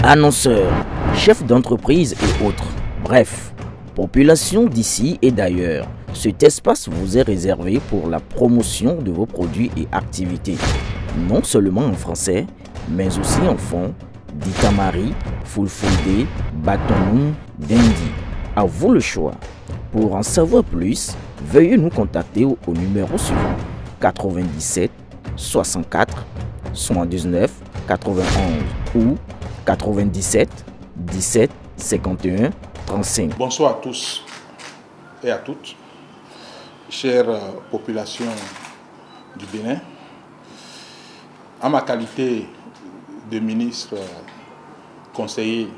annonceurs, chefs d'entreprise et autres. Bref, population d'ici et d'ailleurs, cet espace vous est réservé pour la promotion de vos produits et activités. Non seulement en français, mais aussi en fond, Ditamari, Fulfulde, Batonou, Dendi. À vous le choix. Pour en savoir plus, veuillez nous contacter au numéro suivant 97 64 79 91 ou 97 17 51 35. Bonsoir à tous et à toutes, chère population du Bénin. En ma qualité de ministre conseiller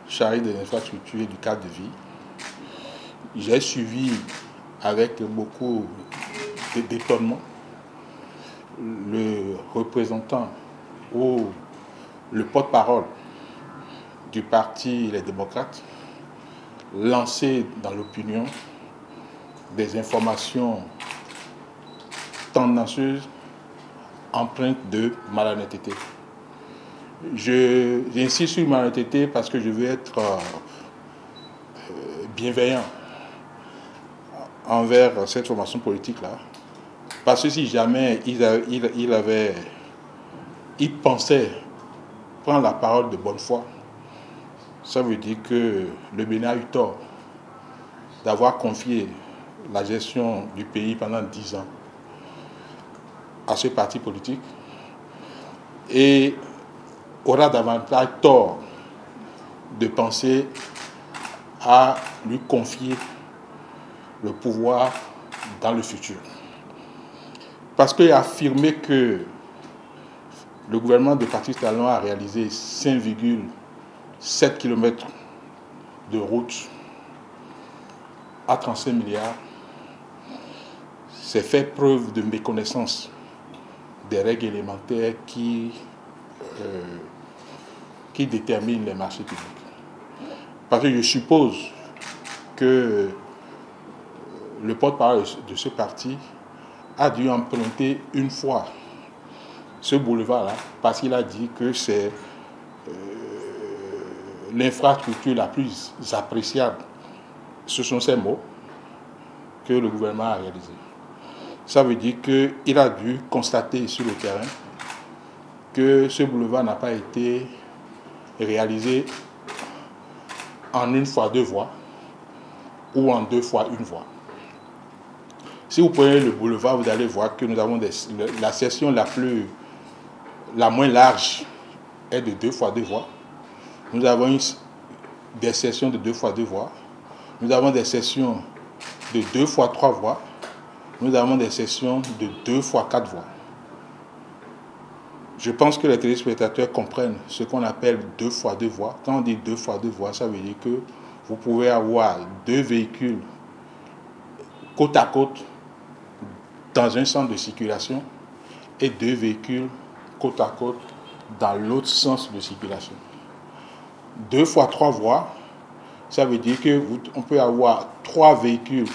chargé des infrastructures et du cadre de vie, j'ai suivi avec beaucoup d'étonnement le représentant ou le porte-parole du parti Les Démocrates lancer dans l'opinion des informations tendancieuses empreintes de malhonnêteté. J'insiste sur malhonnêteté parce que je veux être bienveillant envers cette formation politique-là. Parce que si jamais il pensait prendre la parole de bonne foi, ça veut dire que le Bénin a eu tort d'avoir confié la gestion du pays pendant 10 ans à ce parti politique et aura davantage tort de penser à lui confier le pouvoir dans le futur. Parce qu'il a affirmé que le gouvernement de Patrice Talon a réalisé 5,7 km de route à 35 milliards. C'est fait preuve de méconnaissance des règles élémentaires qui déterminent les marchés publics. Parce que je suppose que le porte-parole de ce parti a dû emprunter une fois ce boulevard-là parce qu'il a dit que c'est l'infrastructure la plus appréciable. Ce sont ces mots que le gouvernement a réalisés. Ça veut dire qu'il a dû constater sur le terrain que ce boulevard n'a pas été réalisé en 1 fois 2 voies ou en 2 fois 1 voie. Si vous prenez le boulevard, vous allez voir que nous avons la section la moins large est de 2 fois 2 voies. Nous avons des sections de 2 fois 2 voies. Nous avons des sections de 2 fois 3 voies. Nous avons des sections de 2 fois 4 voies. Je pense que les téléspectateurs comprennent ce qu'on appelle 2 fois 2 voies. Quand on dit 2 fois 2 voies, ça veut dire que vous pouvez avoir 2 véhicules côte à côte dans un sens de circulation et 2 véhicules côte à côte dans l'autre sens de circulation. 2 fois 3 voies, ça veut dire qu'on peut avoir 3 véhicules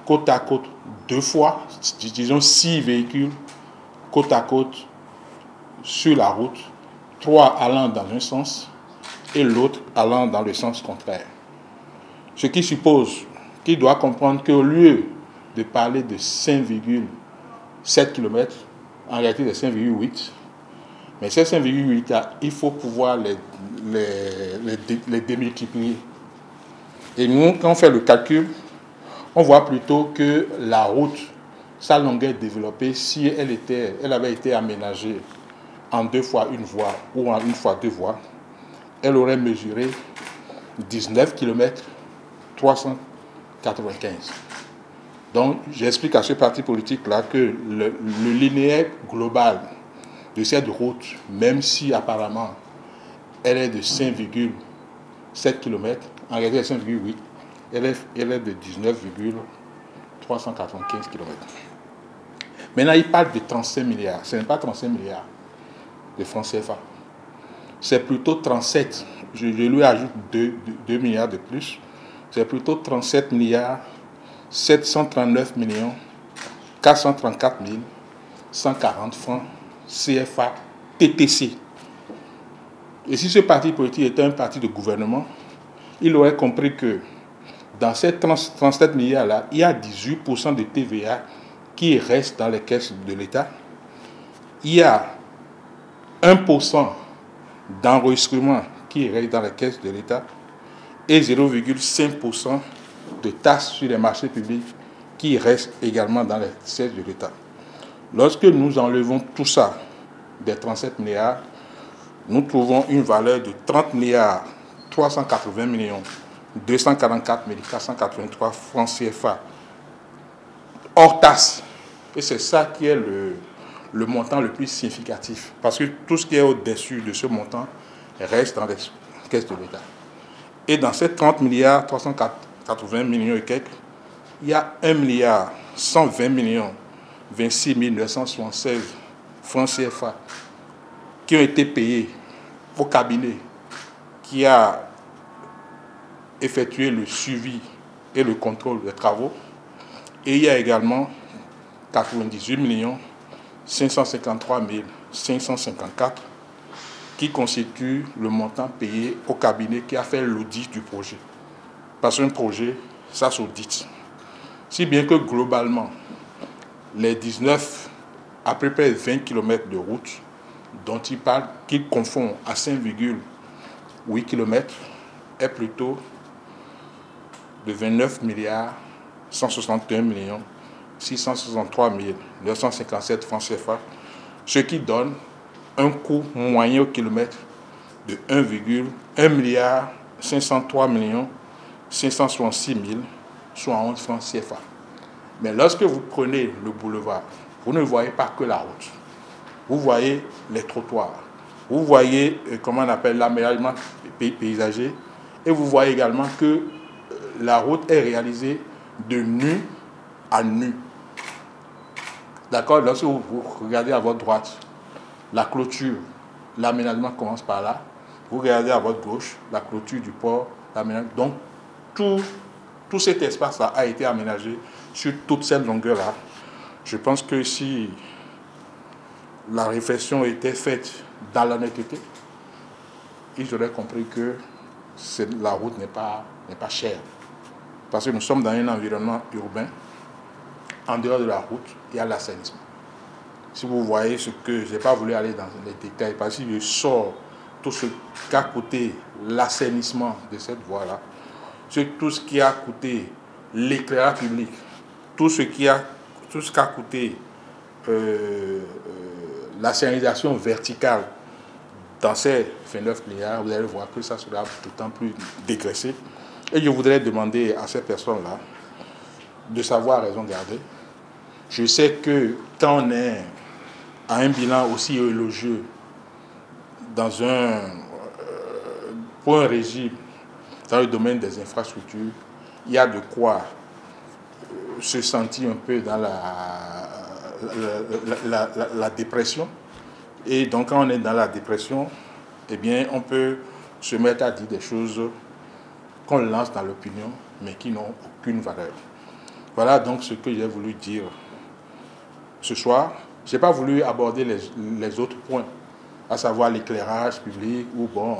côte à côte 2 fois, disons 6 véhicules côte à côte sur la route, 3 allant dans un sens et l'autre allant dans le sens contraire. Ce qui suppose qu'il doit comprendre qu'au lieu de parler de 5,7 km, en réalité de 5,8, mais ces 5,8, il faut pouvoir les démultiplier. Et nous, quand on fait le calcul, on voit plutôt que la route, sa longueur développée, si elle avait été aménagée en 2 fois 1 voie ou en 1 fois 2 voies, elle aurait mesuré 19 km 395. Donc, j'explique à ce parti politique-là que le linéaire global de cette route, même si apparemment elle est de 5,7 km, en réalité 5,8, elle est de 19,395 km. Maintenant, il parle de 35 milliards. Ce n'est pas 35 milliards de francs CFA. C'est plutôt 37. Je lui ajoute 2 milliards de plus. C'est plutôt 37 milliards 739 millions 434 140 francs CFA TTC. Et si ce parti politique était un parti de gouvernement, il aurait compris que dans ces 37 milliards-là, il y a 18% de TVA qui reste dans les caisses de l'État. Il y a 1% d'enregistrement qui reste dans les caisses de l'État et 0,5% de taxes sur les marchés publics qui reste également dans les caisses de l'État. Lorsque nous enlevons tout ça des 37 milliards, nous trouvons une valeur de 30 milliards 380 millions 244 483 francs CFA hors taxe. Et c'est ça qui est le montant le plus significatif. Parce que tout ce qui est au-dessus de ce montant reste dans les caisses de l'État. Et dans ces 30 milliards 380 millions et quelques, il y a 1 milliard 120 millions 26 976 francs CFA qui ont été payés au cabinet qui a effectué le suivi et le contrôle des travaux. Et il y a également 98 millions 553 554 qui constituent le montant payé au cabinet qui a fait l'audit du projet. Parce qu'un projet, ça s'audite. Si bien que globalement, les 19, à peu près 20 km de route dont il parle, qu'il confond à 5,8 km, est plutôt de 29 milliards 161 millions 663 957 francs CFA, ce qui donne un coût moyen au kilomètre de 1 milliard 503 millions 566 071 francs CFA. Mais lorsque vous prenez le boulevard, vous ne voyez pas que la route. Vous voyez les trottoirs. Vous voyez, comment on appelle, l'aménagement paysager. Et vous voyez également que la route est réalisée de nu à nu. D'accord? Lorsque vous regardez à votre droite, la clôture, l'aménagement commence par là. Vous regardez à votre gauche, la clôture du port, l'aménagement. Donc, tout cet espace-là a été aménagé sur toute cette longueur-là. Je pense que si la réflexion était faite dans l'honnêteté, ils auraient compris que la route n'est pas chère. Parce que nous sommes dans un environnement urbain. En dehors de la route, il y a l'assainissement. Si vous voyez ce que... Je n'ai pas voulu aller dans les détails, parce que je sors tout ce qu'a coûté l'assainissement de cette voie-là, tout ce qui a coûté l'éclairage public, tout ce qu'a coûté la signalisation verticale dans ces 29 milliards, vous allez voir que ça sera d'autant plus dégraissé. Et je voudrais demander à ces personnes-là de savoir raison garder. Je sais que quand on est à un bilan aussi élogieux pour un régime dans le domaine des infrastructures, il y a de quoi se sentir un peu dans la dépression. Et donc quand on est dans la dépression, eh bien on peut se mettre à dire des choses qu'on lance dans l'opinion, mais qui n'ont aucune valeur. Voilà donc ce que j'ai voulu dire ce soir. Je n'ai pas voulu aborder les autres points, à savoir l'éclairage public, où bon,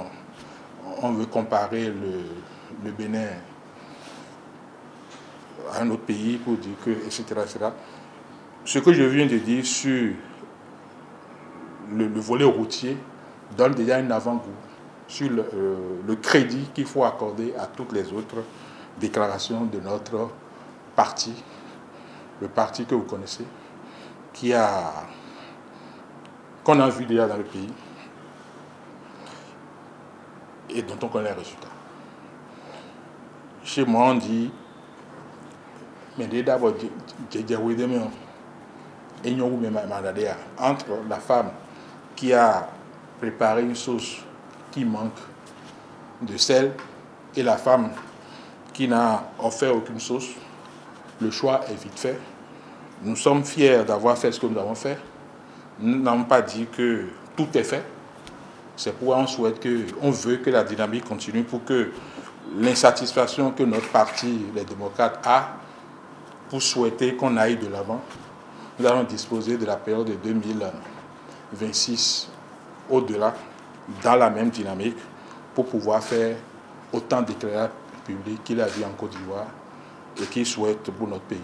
on veut comparer le Bénin à un autre pays pour dire que, etc., etc. Ce que je viens de dire sur le volet routier donne déjà un avant-goût sur le crédit qu'il faut accorder à toutes les autres déclarations de notre parti, le parti que vous connaissez, qu'on a vu déjà dans le pays et dont on connaît les résultats. Chez moi, on dit, mais d'abord, entre la femme qui a préparé une sauce qui manque de sel et la femme qui n'a offert aucune sauce, le choix est vite fait. Nous sommes fiers d'avoir fait ce que nous avons fait. Nous n'avons pas dit que tout est fait. C'est pourquoi on veut que la dynamique continue pour que l'insatisfaction que notre parti, les démocrates, a pour souhaiter qu'on aille de l'avant. Nous allons disposer de la période de 2026 au-delà dans la même dynamique pour pouvoir faire autant d'éclairage public qu'il a vu en Côte d'Ivoire et qu'il souhaite pour notre pays.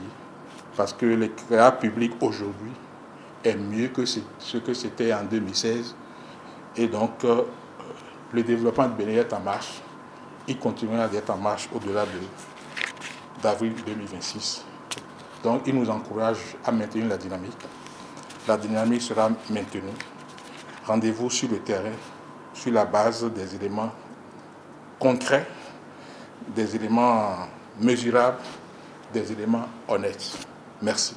Parce que l'éclairage public aujourd'hui est mieux que ce que c'était en 2016. Et donc, le développement de Bénin est en marche. Il continuera d'être en marche au-delà d'avril 2026. Donc, il nous encourage à maintenir la dynamique. La dynamique sera maintenue. Rendez-vous sur le terrain, sur la base des éléments concrets, des éléments mesurables, des éléments honnêtes. Merci.